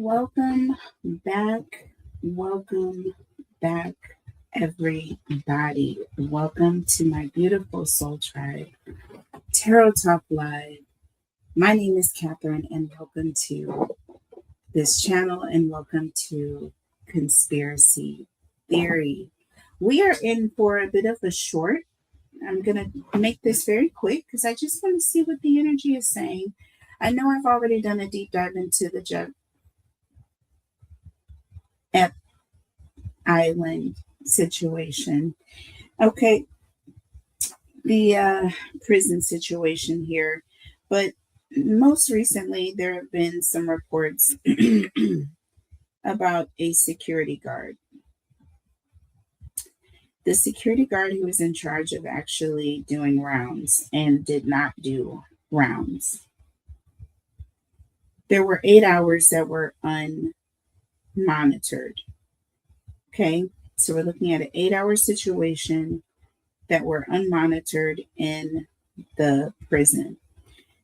Welcome back. Welcome back, everybody. Welcome to my beautiful soul tribe, Tarot Talk Live. My name is Catherine, and welcome to this channel, and welcome to Conspiracy Theory. We are in for a bit of a short. I'm going to make this very quick because I just want to see what the energy is saying. I know I've already done a deep dive into the Island situation. Okay, the prison situation here. But most recently, there have been some reports about a security guard. The security guard who was in charge of actually doing rounds and did not do rounds. There were 8 hours that were unmonitored. Okay, so we're looking at an 8-hour situation that were unmonitored in the prison.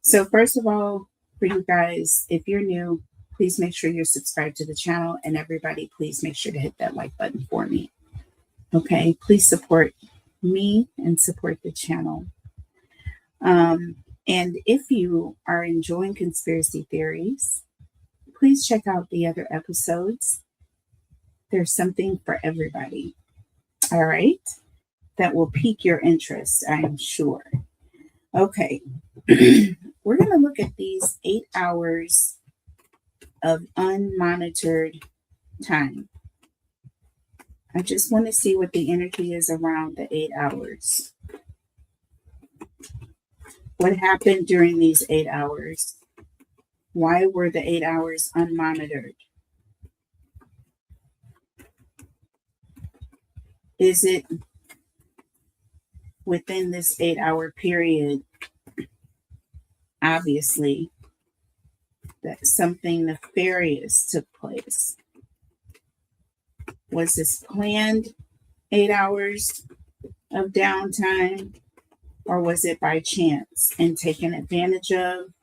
So first of all, for you guys, if you're new, please make sure you're subscribed to the channel, and everybody, please make sure to hit that like button for me. Okay, please support me and support the channel. And if you are enjoying conspiracy theories, please check out the other episodes. There's something for everybody. All right, that will pique your interest, I am sure. Okay, we're going to look at these 8 hours of unmonitored time. I just want to see what the energy is around the 8 hours. What happened during these 8 hours? Why were the 8 hours unmonitored? Is it within this 8-hour period, obviously, that something nefarious took place? Was this planned 8 hours of downtime, or was it by chance and taken advantage of,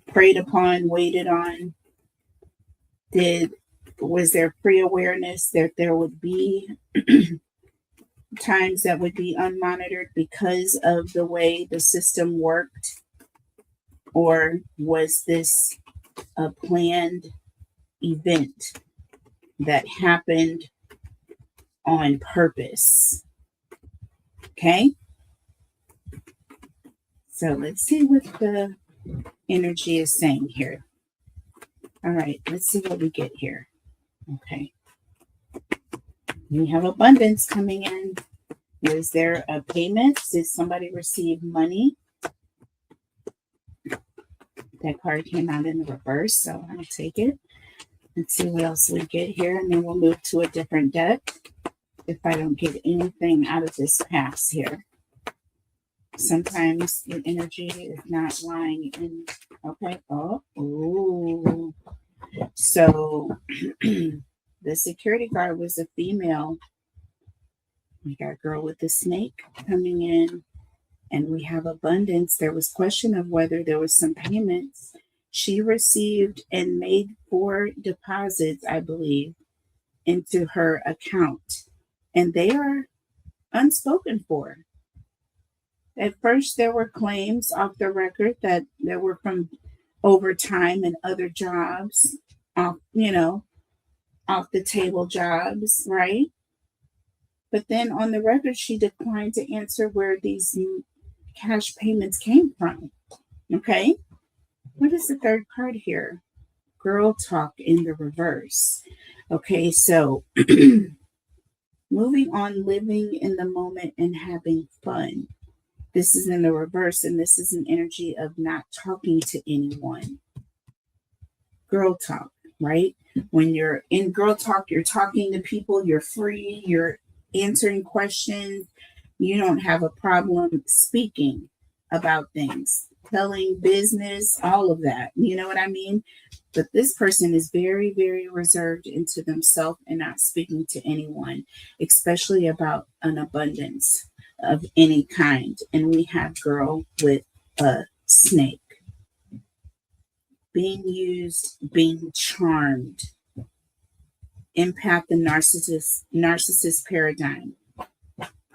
preyed upon, waited on? Was there pre-awareness that there would be times that would be unmonitored because of the way the system worked? Or was this a planned event that happened on purpose? Okay, so let's see what the energy is saying here. All right, let's see what we get here. Okay, we have abundance coming in. Was there a payment? Did somebody receive money? That card came out in the reverse, so I'll take it. Let's see what else we get here, and then we'll move to a different deck if I don't get anything out of this pass here. Sometimes the energy is not lying in. Okay. Oh. So the security guard was a female. We got a girl with a snake coming in, and we have abundance. There was question of whether there was some payments. She received and made 4 deposits, I believe, into her account, and they are unspoken for. At first, there were claims off the record that there were from overtime and other jobs, off the table jobs, right? But then on the record, she declined to answer where these cash payments came from. Okay. What is the third card here? Girl talk in the reverse. Okay, so moving on, living in the moment and having fun. This is in the reverse, and this is an energy of not talking to anyone. Girl talk, right? When you're in girl talk, you're talking to people, you're free, you're answering questions. You don't have a problem speaking about things, telling business, all of that. You know what I mean? But this person is very, very reserved into themselves and not speaking to anyone, especially about an abundance of any kind. And we have girl with a snake. being used, being charmed, empath and narcissist paradigm,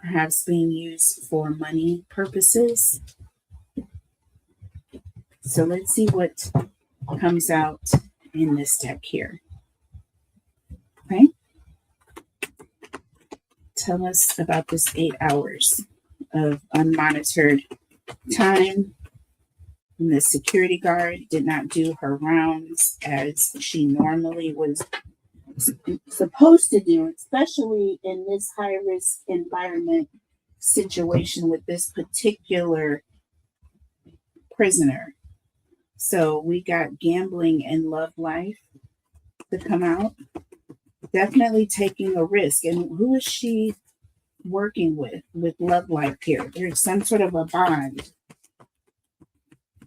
perhaps being used for money purposes. So let's see what comes out in this deck here. Okay. Tell us about this 8 hours of unmonitored time. And the security guard did not do her rounds as she normally was supposed to do, especially in this high-risk environment situation with this particular prisoner. So we got gambling and love life to come out. Definitely taking a risk. And who is she working with love life here? There's some sort of a bond.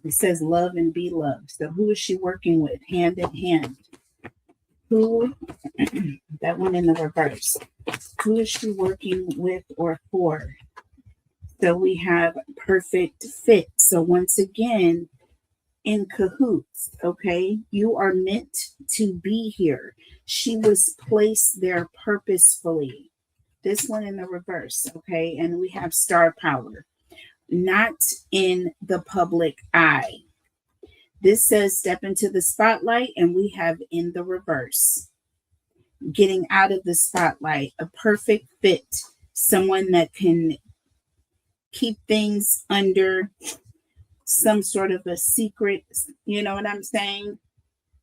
It says love and be loved. So who is she working with hand in hand? Who, that one in the reverse. Who is she working with or for? So we have perfect fit. So once again, in cahoots, okay? You are meant to be here. She was placed there purposefully. This one in the reverse, okay? And we have star power. Not in the public eye. This says step into the spotlight, and we have in the reverse. Getting out of the spotlight, a perfect fit. Someone that can keep things under some sort of a secret, you know what I'm saying?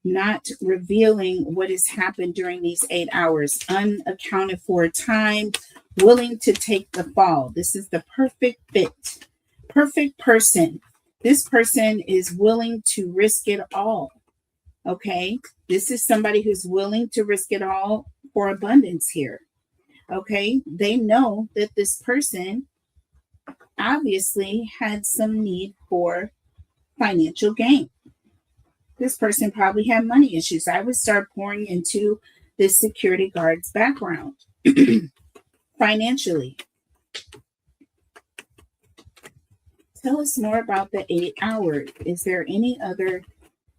Not revealing what has happened during these 8 hours. Unaccounted for time, willing to take the fall. This is the perfect fit. Perfect person. This person is willing to risk it all. Okay? This is somebody who's willing to risk it all for abundance here. Okay? They know that this person obviously had some need for financial gain. This person probably had money issues. I would start pouring into this security guard's background financially. Tell us more about the 8 hours. Is there any other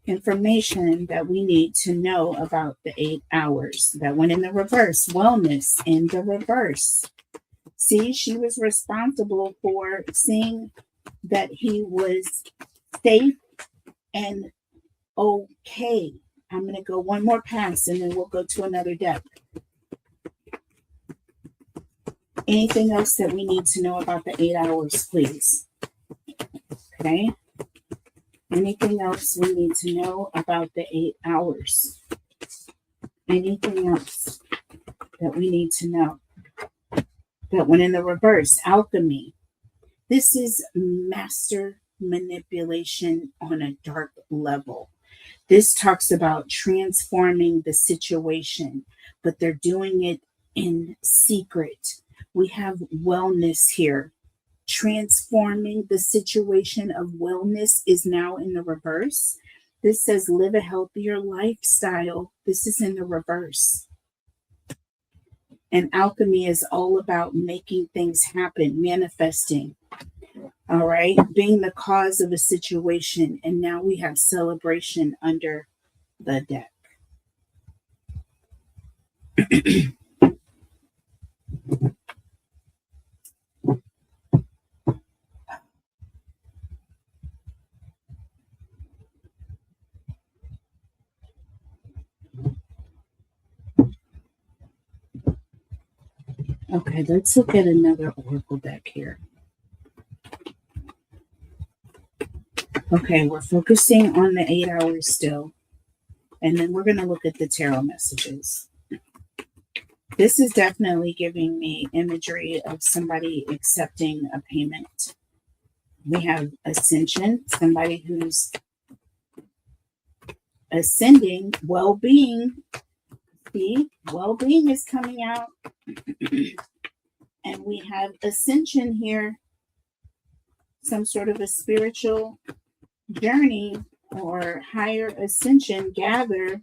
information that we need to know about the 8 hours? That one in the reverse, wellness in the reverse. See, she was responsible for seeing that he was safe and okay. I'm going to go one more pass and then we'll go to another deck. Anything else that we need to know about the 8 hours, please? Okay. Anything else we need to know about the 8 hours? Anything else that we need to know? That one in the reverse, alchemy. This is master manipulation on a dark level. This talks about transforming the situation, but they're doing it in secret. We have wellness here. Transforming the situation of wellness is now in the reverse. This says live a healthier lifestyle. This is in the reverse. And alchemy is all about making things happen, manifesting. All right, being the cause of a situation. And now we have celebration under the deck. Okay, let's look at another oracle deck here. Okay, we're focusing on the 8 hours still. And then we're going to look at the tarot messages. This is definitely giving me imagery of somebody accepting a payment. We have ascension, somebody who's ascending, well-being. See, well-being is coming out. And we have ascension here, some sort of a spiritual journey or higher ascension, gather,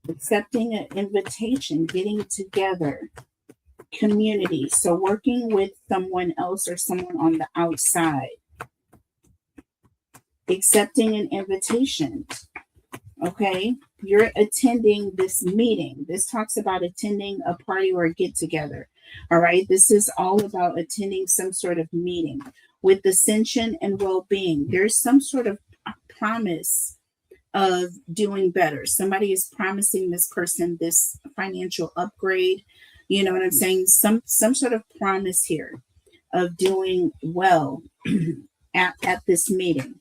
accepting an invitation, getting together, community. So working with someone else or someone on the outside, accepting an invitation. Okay, you're attending this meeting. This talks about attending a party or a get together. All right, this is all about attending some sort of meeting with ascension and well being. There's some sort of promise of doing better. Somebody is promising this person this financial upgrade. You know what I'm saying? Some sort of promise here of doing well at this meeting.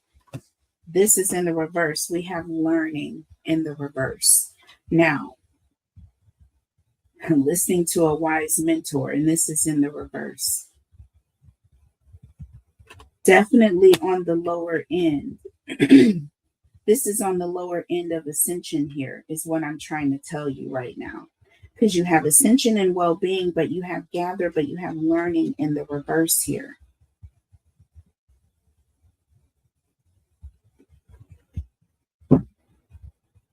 This is in the reverse. We have learning in the reverse. Now, listening to a wise mentor, and this is in the reverse. Definitely on the lower end. This is on the lower end of ascension here, is what I'm trying to tell you right now. Because you have ascension and well-being, but you have gather, but you have learning in the reverse here.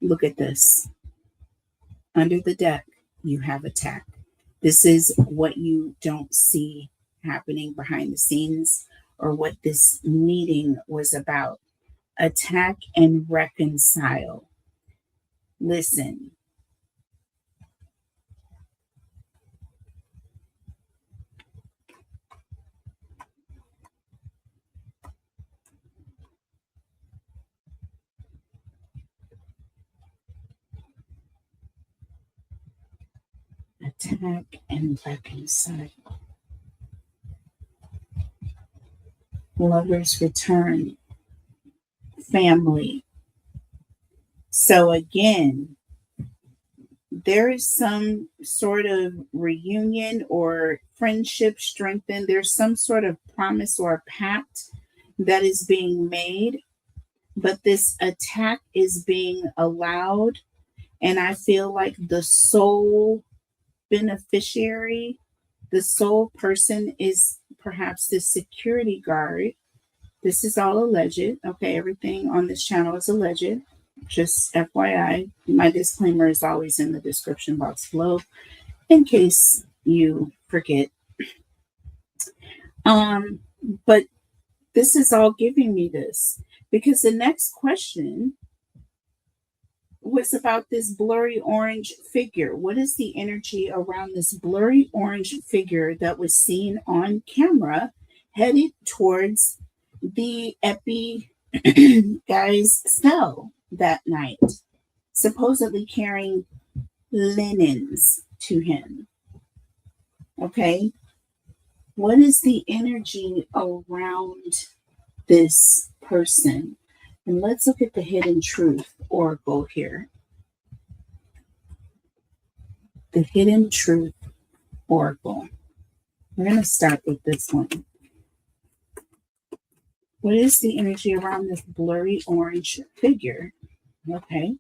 Look at this. Under the deck, you have attack. This is what you don't see happening behind the scenes, or what this meeting was about. Attack and reconcile. Listen. Attack and reconcile. Lovers return. Family. So again, there is some sort of reunion or friendship strengthened. There's some sort of promise or pact that is being made, but this attack is being allowed. And I feel like the sole beneficiary, the sole person is perhaps the security guard. This is all alleged. Okay, everything on this channel is alleged. Just FYI, my disclaimer is always in the description box below in case you forget. But this is all giving me this because the next question was about this blurry orange figure. What is the energy around this blurry orange figure that was seen on camera headed towards the Epi guy's cell that night, supposedly carrying linens to him? Okay, what is the energy around this person? And let's look at the Hidden Truth Oracle here. The Hidden Truth Oracle. We're going to start with this one. What is the energy around this blurry orange figure? Okay.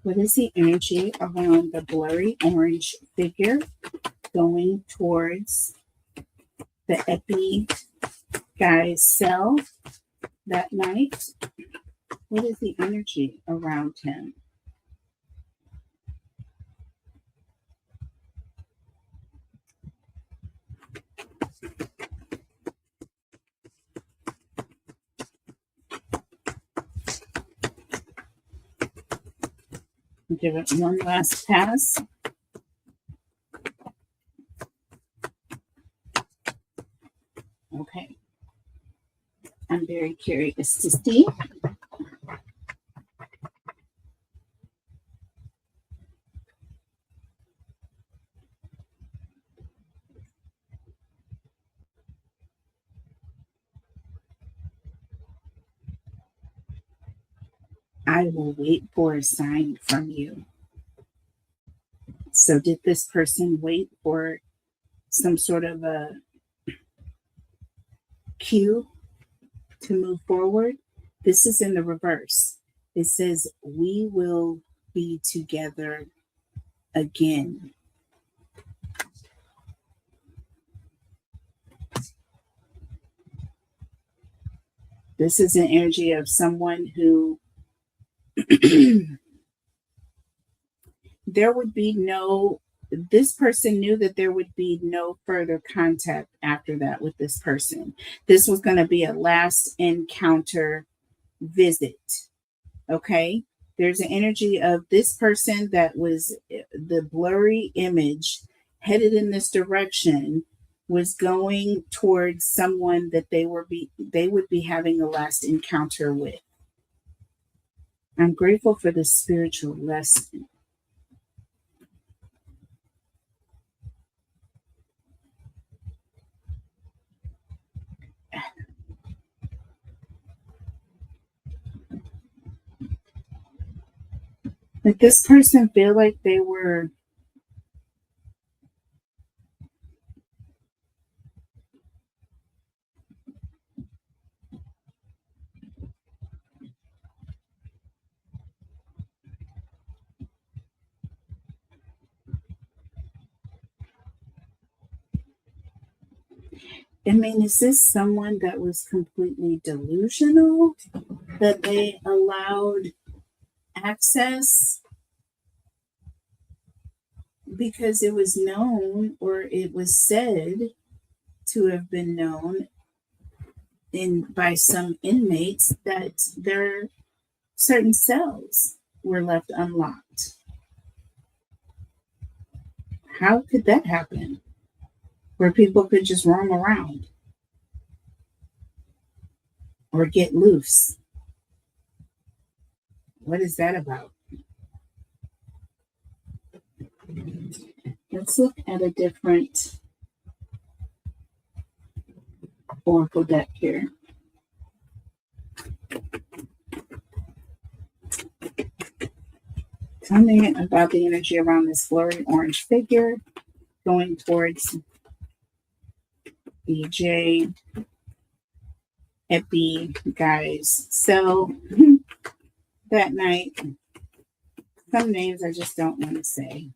What is the energy around the blurry orange figure going towards the Epi guy's cell that night? What is the energy around him? Give it one last pass. Okay. I'm very curious to see. I will wait for a sign from you. So did this person wait for some sort of a cue to move forward? This is in the reverse. It says, we will be together again. This is an energy of someone who there would be no, this person knew that there would be no further contact after that with this person. This was going to be a last encounter visit. Okay. There's an energy of this person that was the blurry image headed in this direction was going towards someone that they would be having a last encounter with. I'm grateful for the spiritual lesson. Did this person feel like they were is this someone that was completely delusional that they allowed access because it was known, or it was said to have been known by some inmates that their certain cells were left unlocked? How could that happen? Where people could just roam around or get loose. What is that about? Let's look at a different oracle deck here. Tell me about the energy around this flurry orange figure going towards the J Epi guys. So that night, some names I just don't want to say.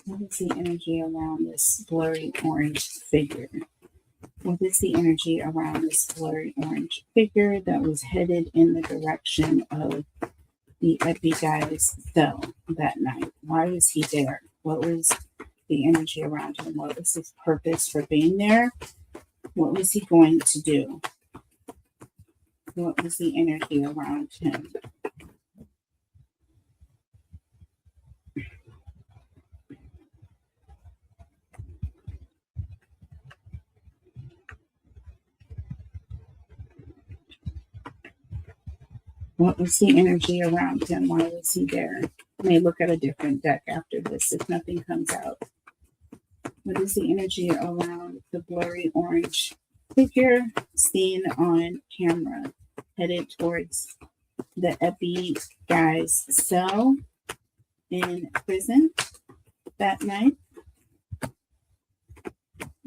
What is the energy around this blurry orange figure? What is the energy around this blurry orange figure that was headed in the direction of the Epi guy's cell that night? Why was he there? What was the energy around him? What was his purpose for being there? What was he going to do? What was the energy around him? What was the energy around him? Why was he there? I may look at a different deck after this if nothing comes out. What is the energy around the blurry orange figure seen on camera headed towards the Epi guy's cell in prison that night?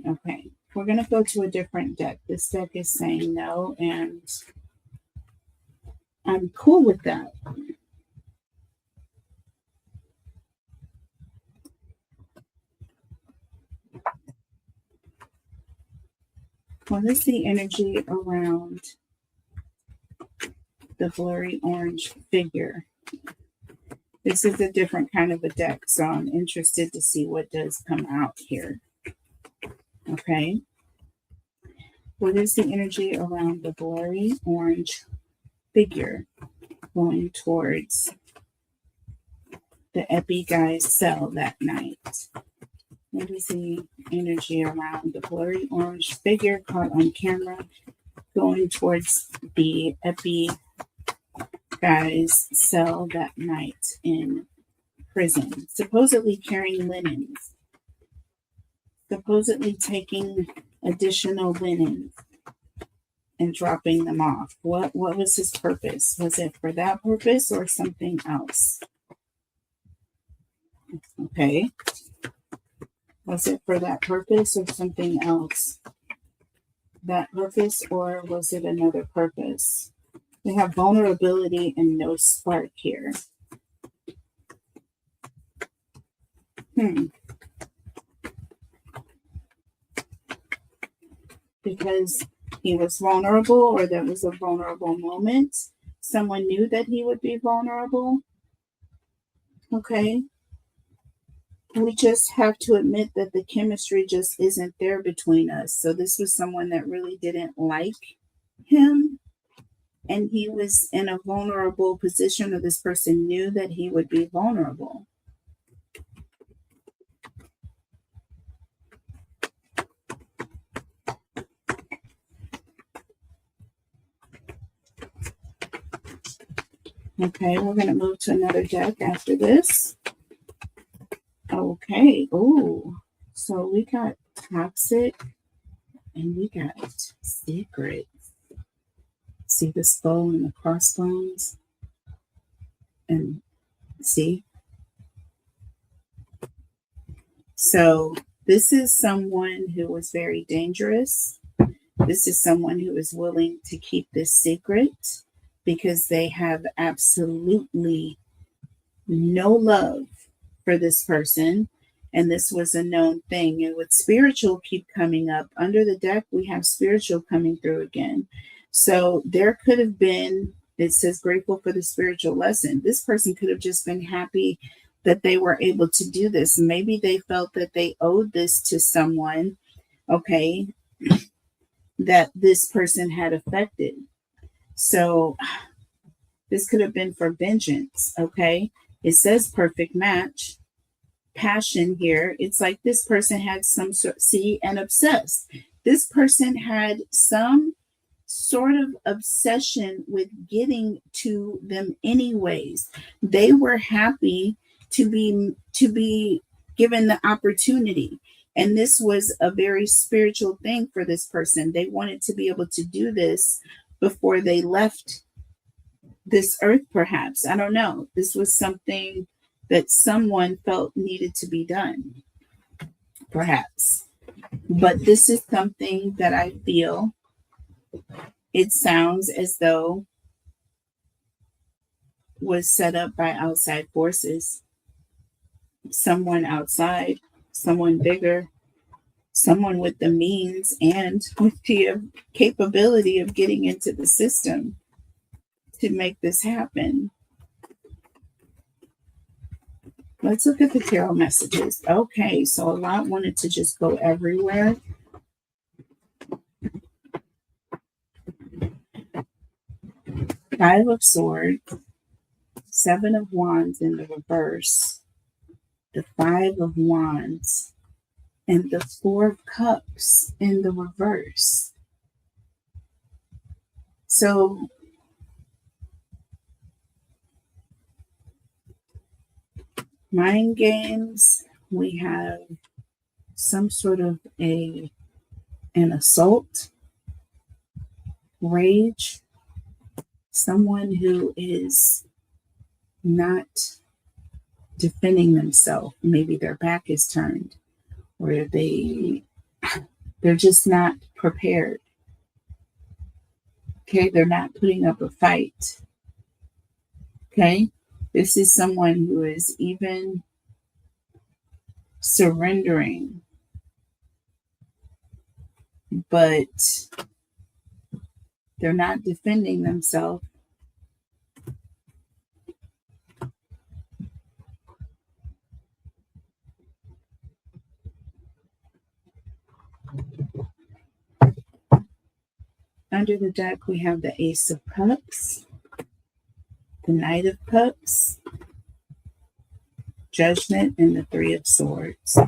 Okay, we're going to go to a different deck. This deck is saying no, and I'm cool with that. What is the energy around the blurry orange figure? This is a different kind of a deck, so I'm interested to see what does come out here. Okay. What is the energy around the blurry orange figure going towards the Epi guy's cell that night? What is the energy around the blurry orange figure caught on camera going towards the Epi guy's cell that night in prison? Supposedly carrying linens. Supposedly taking additional linens and dropping them off. What was his purpose? Was it for that purpose or something else? Okay. Was it for that purpose or something else? That purpose, or was it another purpose? We have vulnerability and no spark here. Because he was vulnerable, or there was a vulnerable moment. Someone knew that he would be vulnerable. Okay. we just have to admit that the chemistry just isn't there between us. So this was someone that really didn't like him, and he was in a vulnerable position, or this person knew that he would be vulnerable. Okay, we're going to move to another deck after this. Okay. Oh, so we got toxic and we got secret. See the skull and the crossbones? And see? So this is someone who was very dangerous. This is someone who is willing to keep this secret because they have absolutely no love for this person. And this was a known thing. And with spiritual keep coming up under the deck, we have spiritual coming through again. So there could have been, it says grateful for the spiritual lesson. This person could have just been happy that they were able to do this. Maybe they felt that they owed this to someone, okay, that this person had affected. So this could have been for vengeance, okay? It says perfect match. Passion here. It's like this person had some sort, see, and obsessed. This person had some sort of obsession with getting to them anyways. They were happy to be given the opportunity. And this was a very spiritual thing for this person. They wanted to be able to do this before they left this earth, perhaps. I don't know. This was something that someone felt needed to be done, perhaps. But this is something that I feel it sounds as though was set up by outside forces. Someone outside, someone bigger, someone with the means and with the capability of getting into the system to make this happen. Let's look at the tarot messages. Okay, so a lot wanted to just go everywhere. Five of Swords, Seven of Wands in the reverse, the Five of Wands, and the Four of Cups in the reverse. So mind games, we have some sort of an assault, rage, someone who is not defending themselves. Maybe their back is turned, or they're just not prepared. Okay, they're not putting up a fight. Okay, this is someone who is even surrendering, but they're not defending themselves. Under the deck, we have the Ace of Cups, the Knight of Cups, Judgment, and the Three of Swords.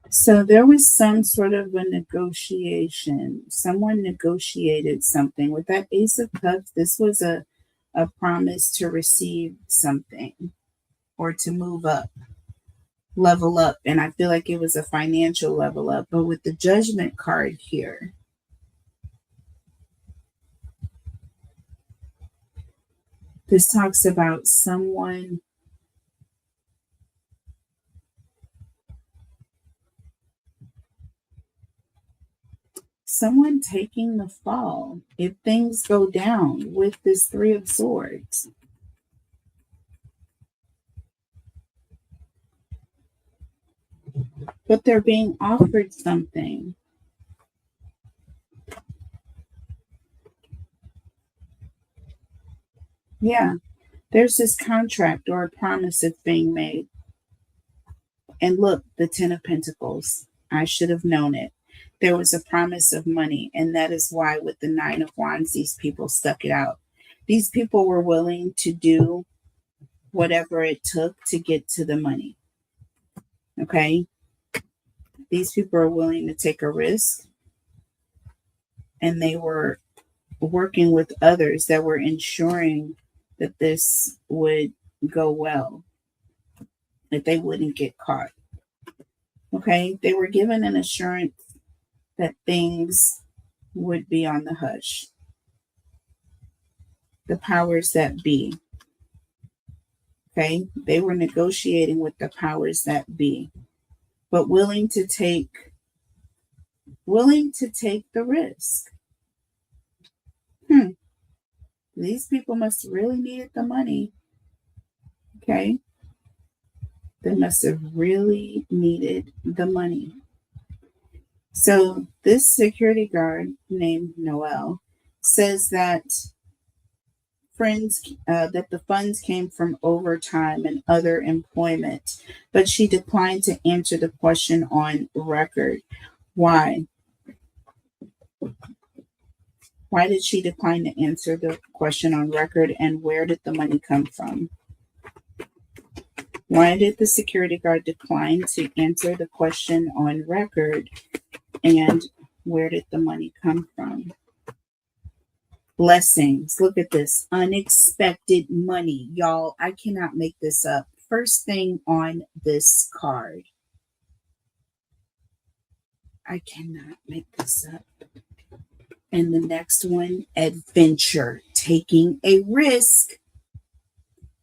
So there was some sort of a negotiation. Someone negotiated something. With that Ace of Cups, this was a promise to receive something or to move up, level up. And I feel like it was a financial level up. But with the Judgment card here, this talks about someone taking the fall if things go down with this Three of Swords. but they're being offered something. Yeah, there's this contract or a promise that's being made. And look, the Ten of Pentacles. I should have known it. There was a promise of money, and that is why with the Nine of Wands, these people stuck it out. These people were willing to do whatever it took to get to the money. Okay? These people are willing to take a risk, and they were working with others that were ensuring that this would go well, that they wouldn't get caught. Okay? They were given an assurance that things would be on the hush. The powers that be. Okay? They were negotiating with the powers that be, but willing to take the risk. These people must have really needed the money. Okay? They must have really needed the money. So this security guard named Noel says that that the funds came from overtime and other employment, but she declined to answer the question on record. Why? Why did she decline to answer the question on record, and where did the money come from? Why did the security guard decline to answer the question on record, and where did the money come from? Blessings. Look at this. Unexpected money. Y'all, I cannot make this up. First thing on this card. I cannot make this up. And the next one, adventure. Taking a risk.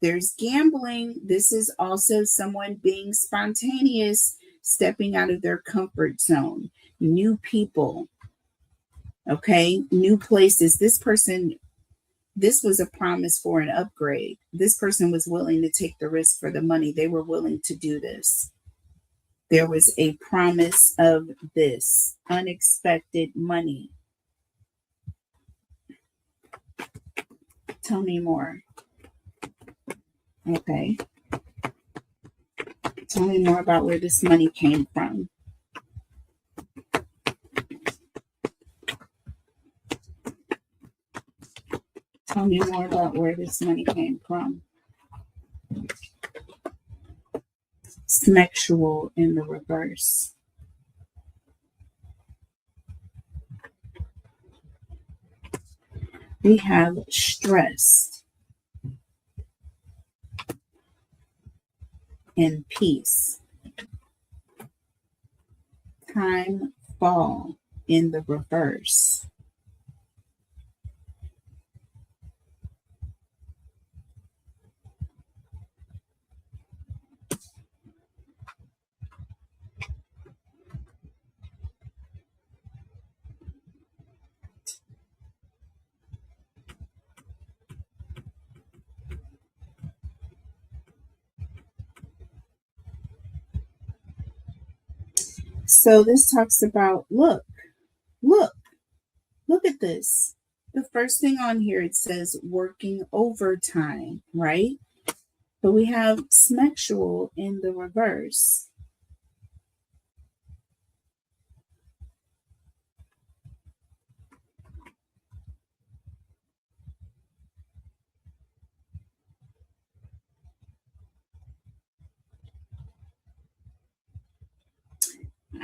There's gambling. This is also someone being spontaneous, stepping out of their comfort zone. New people. Okay, new places. This was a promise for an upgrade. This person was willing to take the risk for the money. They were willing to do this. There was a promise of this unexpected money. Tell me more. Okay. Tell me more about where this money came from. Tell me more about where this money came from. Sexual in the reverse. We have stressed and peace. Time fall in the reverse. So this talks about, look at this. The first thing on here, it says working overtime, right? But we have sexual in the reverse.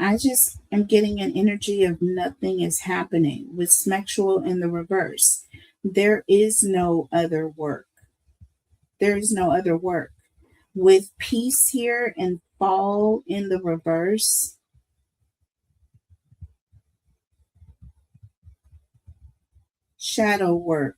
I just am getting an energy of nothing is happening with sexual in the reverse. There is no other work. There is no other work. With peace here and fall in the reverse, shadow work.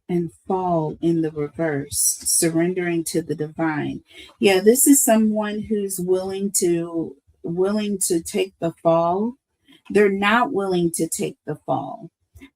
And fall in the reverse, surrendering to the divine. Yeah, this is someone who's willing to take the fall, They're not willing to take the fall.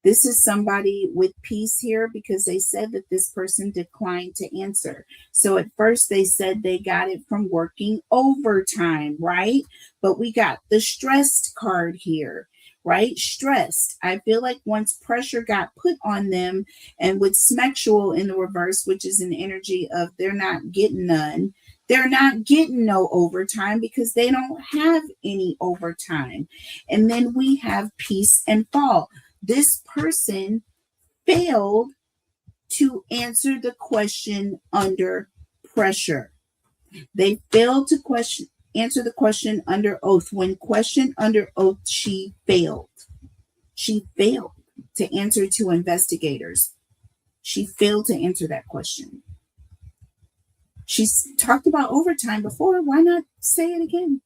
This is somebody with peace here because they said that this person declined to answer. So at first they said they got it from working overtime, right? But we got the stressed card here, right? Stressed. I feel like once pressure got put on them, and with smexual in the reverse, which is an energy of they're not getting none, they're not getting no overtime because they don't have any overtime. And then we have peace and fall. This person failed to answer the question under pressure. They failed to answer the question under oath. When questioned under oath, she failed. She failed to answer to investigators. She failed to answer that question. She's talked about overtime before. Why not say it again?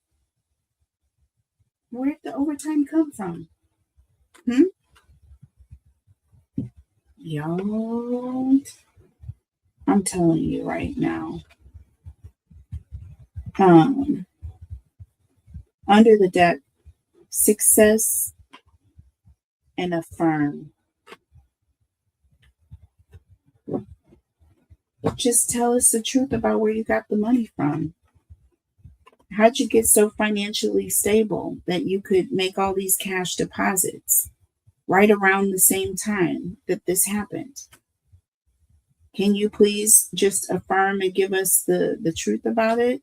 Where did the overtime come from? Y'all, I'm telling you right now. Under the deck, success and affirm. Just tell us the truth about where you got the money from. How'd you get so financially stable that you could make all these cash deposits right around the same time that this happened? Can you please just affirm and give us the truth about it?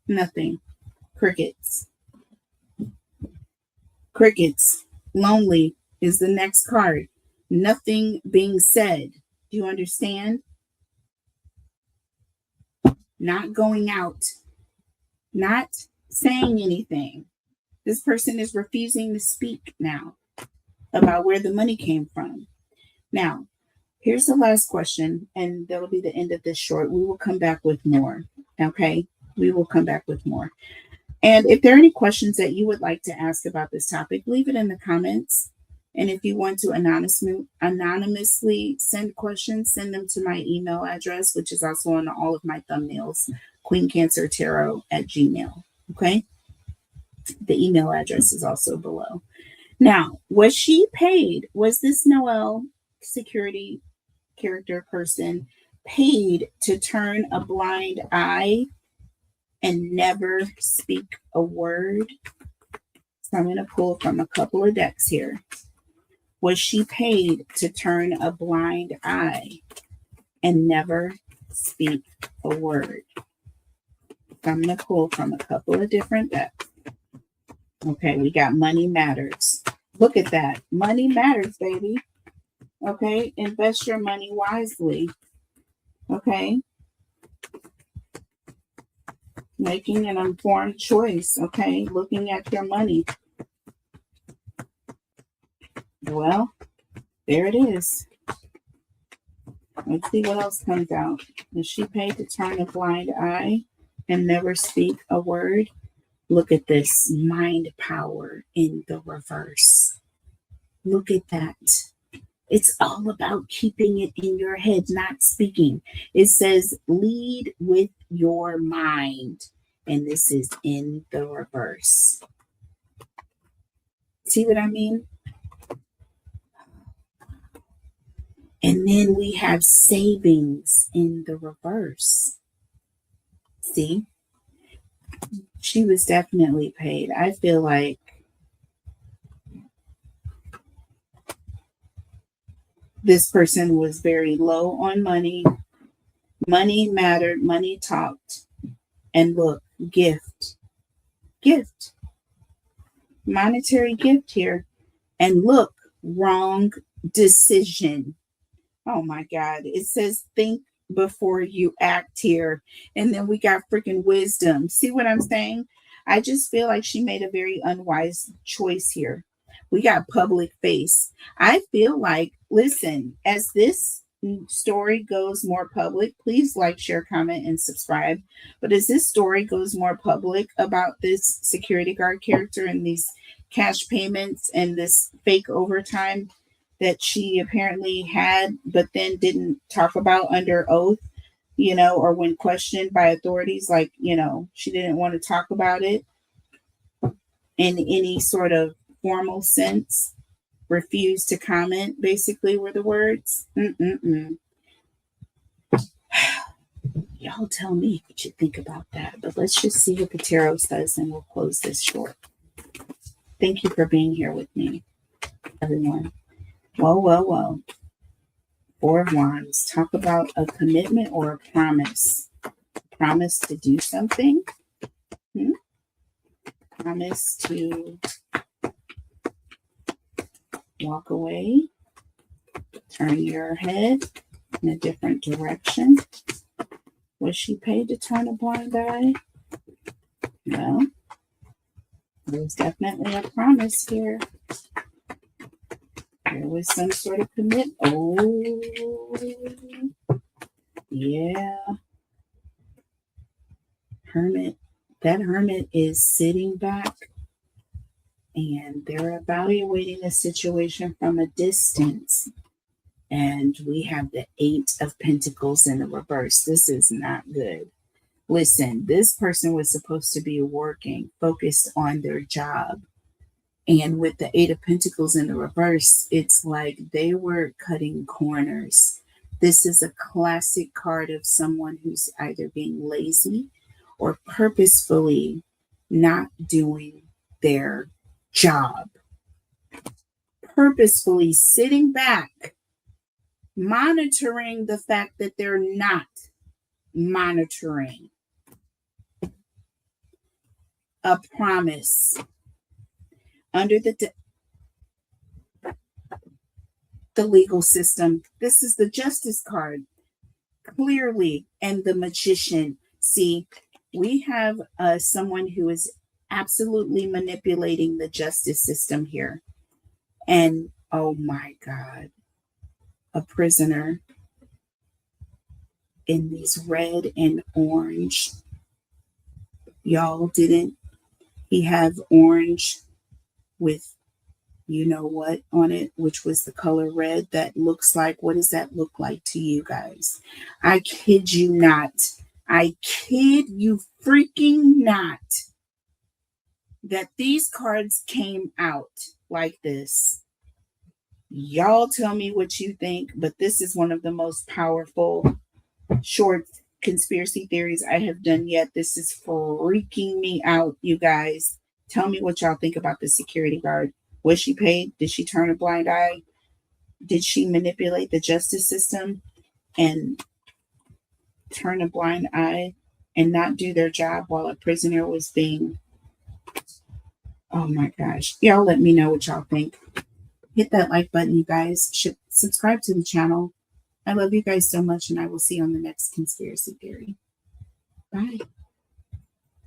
Nothing. Crickets. Crickets. Lonely is the next card. Nothing being said. Do you understand? Not going out. Not saying anything. This person is refusing to speak now about where the money came from. Now, here's the last question, and that'll be the end of this short. We will come back with more. Okay? We will come back with more. And if there are any questions that you would like to ask about this topic, leave it in the comments. And if you want to anonymously send questions, send them to my email address, which is also on all of my thumbnails, queencancertarot@gmail.com. Okay? The email address is also below. Now, was she paid? Was this Noelle security character person paid to turn a blind eye and never speak a word? So I'm going to pull from a couple of decks here. Was she paid to turn a blind eye and never speak a word? So I'm going to pull from a couple of different decks. Okay, we got money matters. Look at that. Money matters, baby. Okay, invest your money wisely. Okay. Making an informed choice. Okay, looking at your money. Well, there it is. Let's see what else comes out. Is she paid to turn a blind eye and never speak a word? Look at this mind power in the reverse. Look at that. It's all about keeping it in your head, not speaking. It says lead with your mind. And this is in the reverse. See what I mean? And then we have savings in the reverse. See? She was definitely paid. I feel like this person was very low on money. Money mattered. Money talked. And look, gift. Monetary gift here. And look, wrong decision. Oh my God. It says think before you act here. And then we got freaking wisdom. See what I'm saying? I just feel like she made a very unwise choice here. We got public face. I feel like, listen, as this story goes more public, please like, share, comment, and subscribe. But as this story goes more public about this security guard character and these cash payments and this fake overtime that she apparently had, but then didn't talk about under oath, or when questioned by authorities, like, she didn't want to talk about it. in any sort of formal sense. Refuse to comment, basically, were the words. Y'all tell me what you think about that. But let's just see what the tarot says, and we'll close this short. Thank you for being here with me, everyone. Well. Four of Wands. Talk about a commitment or a promise. Promise to do something. Promise to walk away. Turn your head in a different direction. Was she paid to turn a blind eye? No. There's definitely a promise here. There was some sort of commitment. Oh, yeah. Hermit. That hermit is sitting back and they're evaluating the situation from a distance. And we have the 8 of Pentacles in the reverse. This is not good. Listen, this person was supposed to be working, focused on their job. And with the 8 of Pentacles in the reverse, it's like they were cutting corners. This is a classic card of someone who's either being lazy or purposefully not doing their job. Purposefully sitting back, monitoring the fact that they're not monitoring a promise. Under the legal system, this is the Justice card, clearly, and the Magician. See, we have someone who is absolutely manipulating the justice system here. And, oh my God, a prisoner in these red and orange. Y'all, didn't he have orange with you know what on it, which was the color red? That looks like, what does that look like to you guys? I kid you not. I kid you freaking not that these cards came out like this. Y'all tell me what you think, but this is one of the most powerful short conspiracy theories I have done yet. This is freaking me out, you guys. Tell me what y'all think about the security guard. Was she paid? Did she turn a blind eye? Did she manipulate the justice system and turn a blind eye and not do their job while a prisoner was being... Oh my gosh. Y'all let me know what y'all think. Hit that like button, you guys. Subscribe to the channel. I love you guys so much, and I will see you on the next conspiracy theory. Bye.